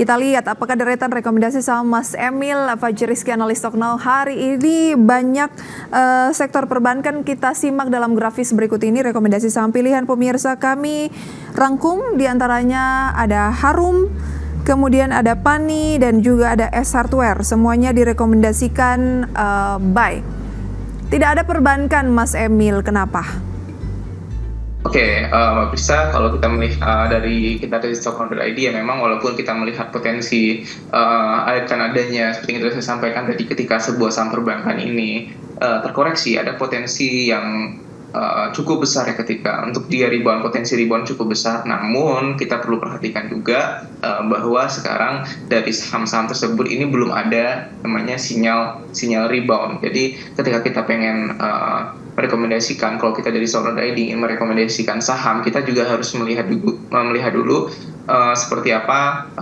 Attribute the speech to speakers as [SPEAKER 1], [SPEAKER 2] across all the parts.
[SPEAKER 1] Kita lihat apakah deretan rekomendasi saham Mas Emil Fajriski analis Stock Now hari ini banyak sektor perbankan kita simak dalam grafis berikut ini. Rekomendasi saham pilihan pemirsa kami rangkum, diantaranya ada Harum, kemudian ada Pani dan juga ada S Hardware. Semuanya direkomendasikan buy. Tidak ada perbankan Mas Emil, kenapa?
[SPEAKER 2] Oke, bisa kalau kita melihat dari stocknow.id ya, memang walaupun kita melihat potensi akan adanya seperti yang saya sampaikan tadi, ketika sebuah saham perbankan ini terkoreksi, ada potensi yang cukup besar ya, ketika untuk dia potensi rebound cukup besar. Namun kita perlu perhatikan juga bahwa sekarang dari saham-saham tersebut ini belum ada namanya sinyal rebound. Jadi ketika kita pengen merekomendasikan, kalau kita dari stocknow.id ingin merekomendasikan saham, kita juga harus melihat dulu seperti apa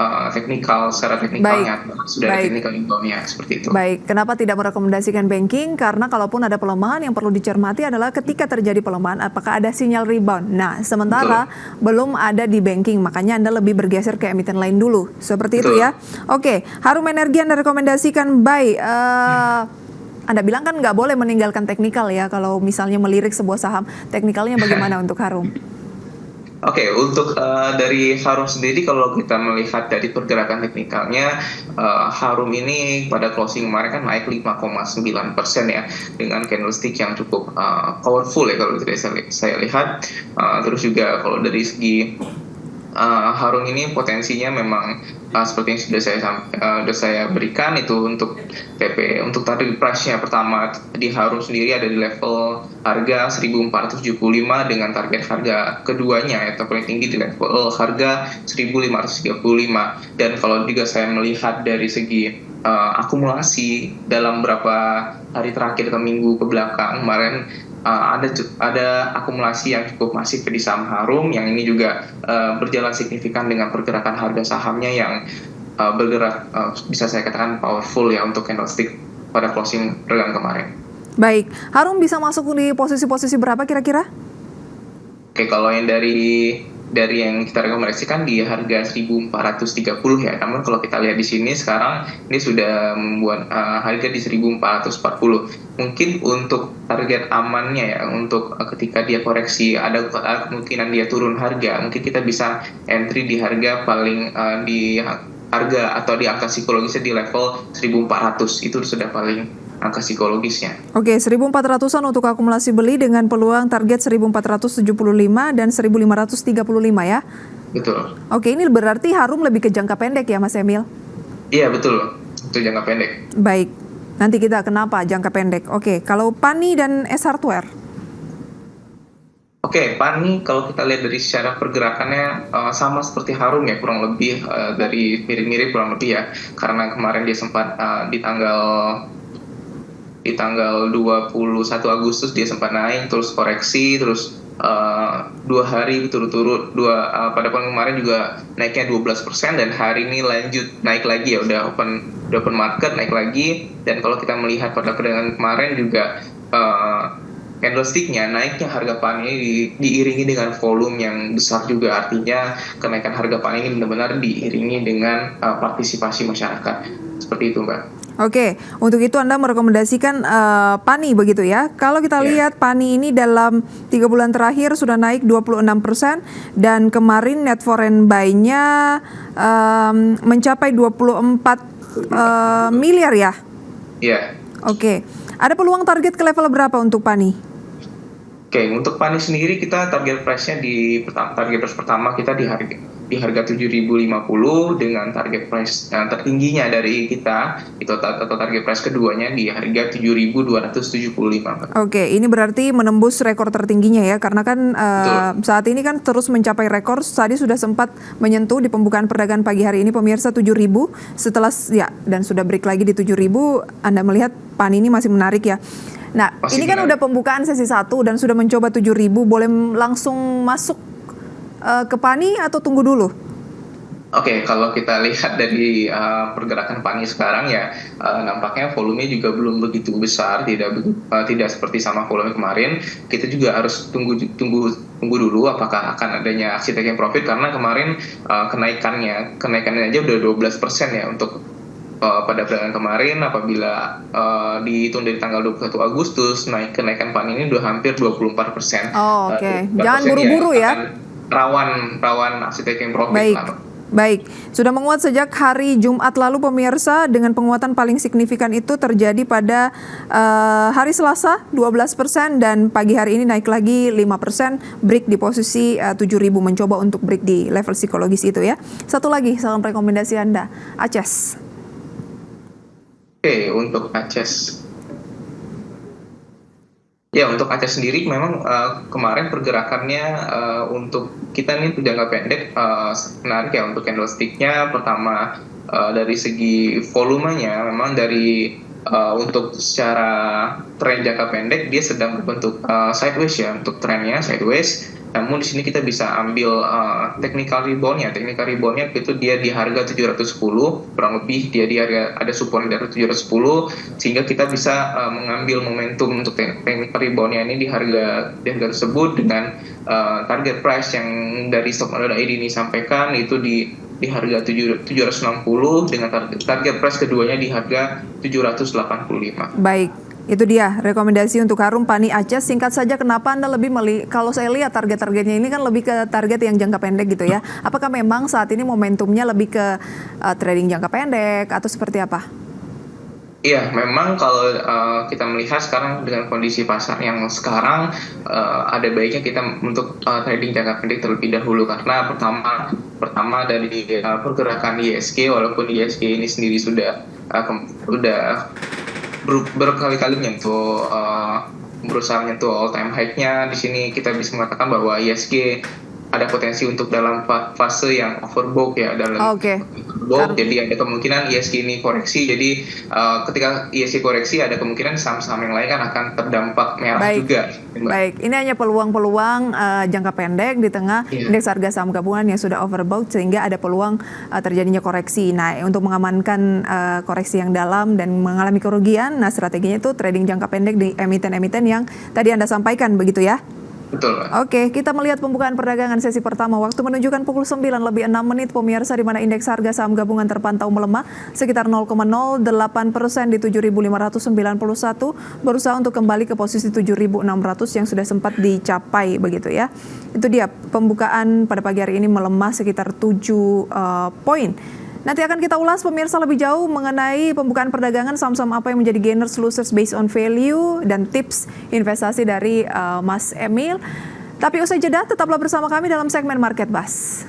[SPEAKER 2] secara teknikalnya, sudah ada teknikal reboundnya seperti itu.
[SPEAKER 1] Baik, kenapa tidak merekomendasikan banking? Karena kalaupun ada pelemahan, yang perlu dicermati adalah ketika terjadi pelemahan, apakah ada sinyal rebound. Nah, sementara belum ada di banking, makanya Anda lebih bergeser ke emiten lain dulu, seperti itu ya. Oke, Harum Energi Anda rekomendasikan buy. Anda bilang kan nggak boleh meninggalkan teknikal ya, kalau misalnya melirik sebuah saham. Teknikalnya bagaimana untuk Harum?
[SPEAKER 2] Oke, untuk dari Harum sendiri, kalau kita melihat dari pergerakan teknikalnya, Harum ini pada closing kemarin kan naik 5,9% ya, dengan candlestick yang cukup powerful ya kalau saya lihat. Terus juga kalau dari segi Harum ini potensinya memang seperti yang sudah saya berikan itu untuk TP, untuk target price-nya pertama di Harum sendiri ada di level harga 1475 dengan target harga keduanya atau paling tinggi di level harga 1535. Dan kalau juga saya melihat dari segi akumulasi dalam beberapa hari terakhir atau minggu ke belakang kemarin, ada akumulasi yang cukup masif di saham Harum, yang ini juga berjalan signifikan dengan pergerakan harga sahamnya yang bergerak bisa saya katakan powerful ya untuk candlestick pada closing pekan kemarin.
[SPEAKER 1] Baik, Harum bisa masuk di posisi-posisi berapa kira-kira?
[SPEAKER 2] Oke, kalau yang dari yang kita rekomendasikan di harga 1430 ya. Namun kalau kita lihat di sini sekarang ini sudah membuat harga di 1440. Mungkin untuk target amannya ya, untuk ketika dia koreksi ada kemungkinan dia turun harga, mungkin kita bisa entry di harga paling di harga atau di angka psikologisnya di level 1400. Itu sudah paling angka psikologisnya.
[SPEAKER 1] Oke, 1400-an untuk akumulasi beli dengan peluang target 1475 dan 1535 ya?
[SPEAKER 2] Betul.
[SPEAKER 1] Oke, ini berarti Harum lebih ke jangka pendek ya Mas Emil?
[SPEAKER 2] Iya, betul. Itu jangka pendek.
[SPEAKER 1] Baik, nanti kita kenapa jangka pendek. Oke, kalau Pani dan S Hardware?
[SPEAKER 2] Oke, Pani kalau kita lihat dari secara pergerakannya sama seperti Harum ya, kurang lebih dari mirip-mirip kurang lebih ya. Karena kemarin dia sempat di tanggal 21 Agustus dia sempat naik, terus koreksi, terus 2 hari berturut-turut, pada pekan kemarin juga naiknya 12%, dan hari ini lanjut naik lagi ya, udah open market naik lagi. Dan kalau kita melihat pada perdagangan kemarin juga candlestick-nya naiknya harga Pani ini diiringi dengan volume yang besar juga, artinya kenaikan harga Pani ini benar-benar diiringi dengan partisipasi masyarakat. Seperti itu, Mbak.
[SPEAKER 1] Oke, untuk itu Anda merekomendasikan Pani begitu ya. Kalau kita lihat Pani ini dalam 3 bulan terakhir sudah naik 26% dan kemarin net foreign buy-nya mencapai 24 miliar ya?
[SPEAKER 2] Iya.
[SPEAKER 1] Oke, ada peluang target ke level berapa untuk Pani?
[SPEAKER 2] Oke, untuk Pani sendiri kita target price-nya target price pertama kita di harga 7.050 dengan target price tertingginya dari kita itu, atau target price keduanya di harga 7.275.
[SPEAKER 1] Oke, ini berarti menembus rekor tertingginya ya, karena kan saat ini kan terus mencapai rekor. Tadi sudah sempat menyentuh di pembukaan perdagangan pagi hari ini pemirsa 7.000, setelah ya dan sudah break lagi di 7.000. Anda melihat Pani ini masih menarik ya. Nah, ini kan udah pembukaan sesi 1 dan sudah mencoba 7.000, boleh langsung masuk ke Pani atau tunggu dulu?
[SPEAKER 2] Oke, kalau kita lihat dari pergerakan PANI sekarang ya, nampaknya volume juga belum begitu besar, tidak seperti sama volume kemarin. Kita juga harus tunggu dulu apakah akan adanya aksi taking profit, karena kemarin kenaikannya aja udah 12% ya untuk pada perdagangan kemarin. Apabila dihitung dari tanggal 21 Agustus, kenaikan PANI ini udah hampir 24%.
[SPEAKER 1] Oh, oke. Jangan buru-buru ya.
[SPEAKER 2] Rawan aksi taking profit.
[SPEAKER 1] Baik, sudah menguat sejak hari Jumat lalu pemirsa, dengan penguatan paling signifikan itu terjadi pada hari Selasa 12% dan pagi hari ini naik lagi 5%, break di posisi 7.000, mencoba untuk break di level psikologis itu ya. Satu lagi salam rekomendasi Anda, ACES.
[SPEAKER 2] Oke, untuk ACES. Ya, untuk ACES sendiri memang kemarin pergerakannya untuk kita ini jangka pendek menarik ya untuk candlestick-nya. Pertama dari segi volumenya memang untuk secara tren jangka pendek dia sedang berbentuk sideways ya, untuk trennya sideways. Namun di sini kita bisa ambil technical rebound-nya. Technical rebound-nya itu dia di harga 710, kurang lebih dia di harga ada support dari 710, sehingga kita bisa mengambil momentum untuk technical rebound-nya ini di harga tersebut dengan target price yang dari Stockmanager ini sampaikan itu di harga 760 dengan target price keduanya di harga 785.
[SPEAKER 1] Baik. Itu dia rekomendasi untuk Harum PANI ACES. Singkat saja, kenapa Anda lebih kalau saya lihat target-targetnya ini kan lebih ke target yang jangka pendek gitu ya. Apakah memang saat ini momentumnya lebih ke trading jangka pendek atau seperti apa?
[SPEAKER 2] Iya, memang kalau kita melihat sekarang dengan kondisi pasar yang sekarang, ada baiknya kita untuk trading jangka pendek terlebih dahulu, karena pertama dari pergerakan ISG, walaupun ISG ini sendiri sudah berkali-kali berusaha menyentuh all time high-nya. Di sini kita bisa mengatakan bahwa ISG ada potensi untuk dalam fase yang overbought ya, jadi ada kemungkinan ISG ini koreksi. Jadi ketika ISG koreksi ada kemungkinan saham-saham yang lain kan akan terdampak merah juga.
[SPEAKER 1] Baik, ini hanya peluang-peluang jangka pendek di tengah indeks harga saham gabungan yang sudah overbought, sehingga ada peluang terjadinya koreksi. Nah, untuk mengamankan koreksi yang dalam dan mengalami kerugian, nah strateginya itu trading jangka pendek di emiten-emiten yang tadi Anda sampaikan, begitu ya?
[SPEAKER 2] Betul.
[SPEAKER 1] Oke, kita melihat pembukaan perdagangan sesi pertama. Waktu menunjukkan pukul 9:06 pemirsa, di mana indeks harga saham gabungan terpantau melemah sekitar 0,08% di 7.591, berusaha untuk kembali ke posisi 7.600 yang sudah sempat dicapai, begitu ya. Itu dia pembukaan pada pagi hari ini melemah sekitar 7 poin. Nanti akan kita ulas pemirsa lebih jauh mengenai pembukaan perdagangan saham-saham apa yang menjadi gainers losers based on value dan tips investasi dari Mas Emil. Tapi usai jeda tetaplah bersama kami dalam segmen Market Buzz.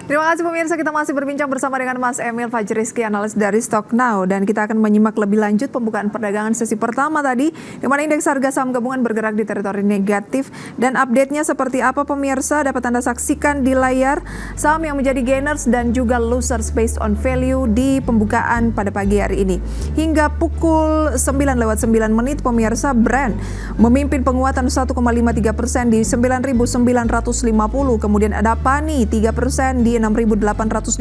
[SPEAKER 1] Terima kasih pemirsa, kita masih berbincang bersama dengan Mas Emil Fajrizky, analis dari Stocknow, dan kita akan menyimak lebih lanjut pembukaan perdagangan sesi pertama tadi, di mana indeks harga saham gabungan bergerak di teritori negatif, dan update-nya seperti apa pemirsa dapat Anda saksikan di layar. Saham yang menjadi gainers dan juga losers based on value di pembukaan pada pagi hari ini. Hingga pukul 9:09 pemirsa, Brent memimpin penguatan 1,53% di 9.950, kemudian ada PANI 3% di 6.850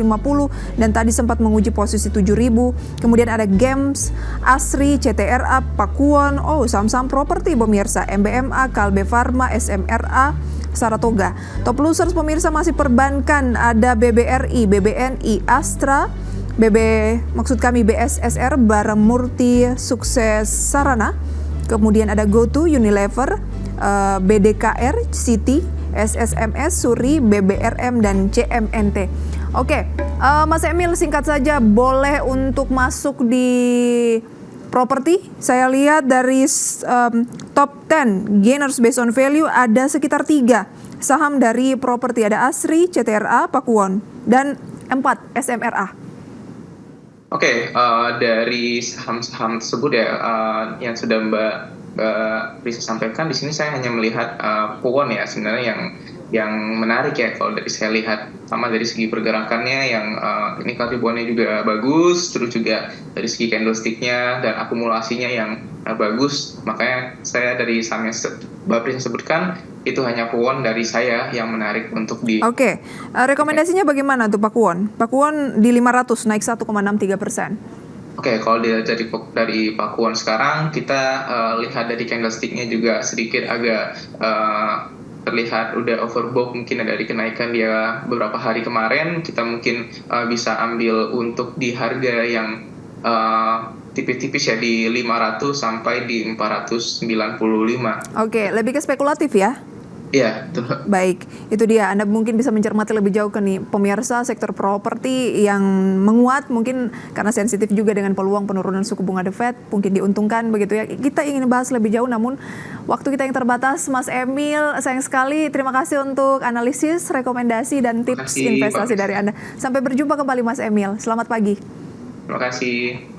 [SPEAKER 1] dan tadi sempat menguji posisi 7.000. Kemudian ada GEMS, ASRI, CTRA, Pakuwon, saham-saham properti pemirsa, MBMA, Kalbe Farma, SMRA, Saratoga. Top losers pemirsa masih perbankan, ada BBRI, BBNI, Astra, BSSR, Baramurti, Sukses Sarana. Kemudian ada GoTo, Unilever, BDKR, Citi, SSMS, Suri, BBRM, dan CMNT. Oke, Mas Emil, singkat saja, boleh untuk masuk di properti? Saya lihat dari top 10 gainers based on value ada sekitar 3 saham dari properti, ada ASRI, CTRA, Pakuwon, dan 4 SMRA. Oke,
[SPEAKER 2] dari saham-saham tersebut ya, yang sudah Mbak bisa sampaikan di sini saya hanya melihat peluang ya sebenarnya yang menarik ya kalau dari saya lihat, sama dari segi pergerakannya yang ini ribuannya juga bagus, terus juga dari segi candlestick-nya dan akumulasinya yang bagus. Makanya saya dari saham yang Mbak Pris sebutkan itu hanya peluang dari saya yang menarik untuk di.
[SPEAKER 1] Oke, rekomendasinya bagaimana tuh Pak Kuon? Pak Kuon di 500 naik 1,63%.
[SPEAKER 2] Oke, kalau dari Pak Kuon sekarang kita lihat dari candlestick-nya juga sedikit agak terlihat udah overbought, mungkin dari kenaikan dia beberapa hari kemarin. Kita mungkin bisa ambil untuk di harga yang tipis-tipis ya, di 500 sampai di 495.
[SPEAKER 1] Oke, lebih ke spekulatif ya?
[SPEAKER 2] Iya, betul.
[SPEAKER 1] Baik, itu dia. Anda mungkin bisa mencermati lebih jauh ke nih pemirsa sektor properti yang menguat mungkin karena sensitif juga dengan peluang penurunan suku bunga The Fed, mungkin diuntungkan begitu ya. Kita ingin bahas lebih jauh namun waktu kita yang terbatas. Mas Emil, sayang sekali. Terima kasih untuk analisis, rekomendasi dan tips investasi dari Anda. Sampai berjumpa kembali Mas Emil. Selamat pagi.
[SPEAKER 2] Terima kasih.